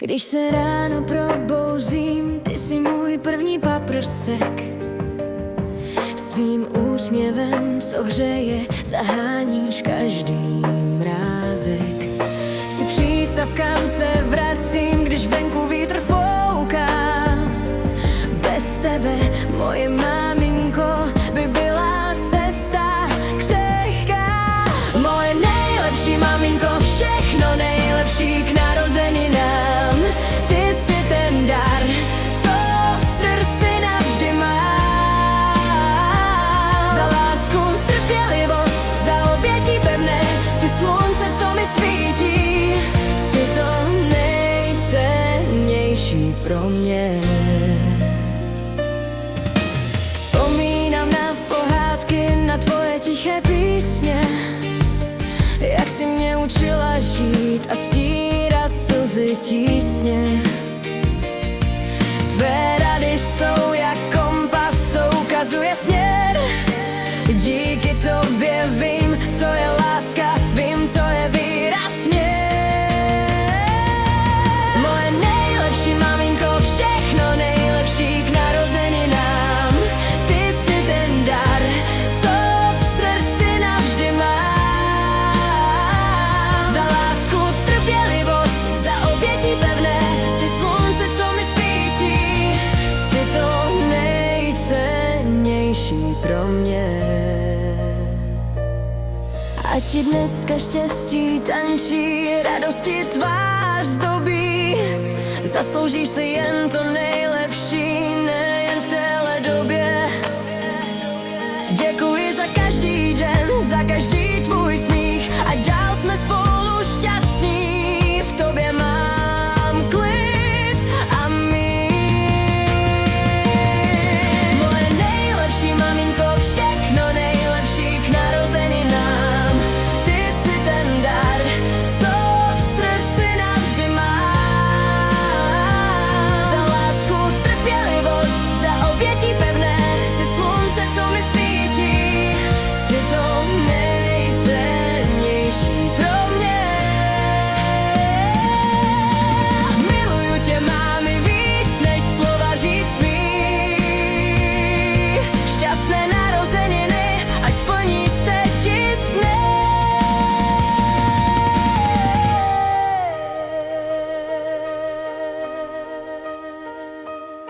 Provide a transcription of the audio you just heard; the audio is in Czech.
Když se ráno probouzím, ty jsi můj první paprsek. Svým úsměvem, co hřeje, zaháníš každý mrázek. Jsi přístav, kam se vracím, když venku vítr fouká. Bez tebe, moje maminko, by byla cesta křehká. Moje nejlepší maminko, všechno nejlepší k narozeninám. Ty jsi ten dar, co v srdci navždy mám. Za lásku, trpělivost, za obětí pevné, jsi slunce, co mi svítí. Jsi to nejcennější pro mě. Vzpomínám na pohádky, na tvoje tiché písně, jak jsi mě učila žít a stírat slzy tísně. Tvé rady jsou jak kompas, co ukazuje směr. Díky tobě vím, co je láska, vím, co je výraz mě. Moje nejlepší maminko, všechno nejlepší k narozeninám. Ty jsi ten dar, co v srdci navždy mám. Za lásku, trpělivost, za obětí pevné, jsi slunce, co mi svítí. Jsi to nejcennější pro mě. Ať ti dneska štěstí tančí, radosti tvář zdobí. Zasloužíš si jen to nejlepší, nejen v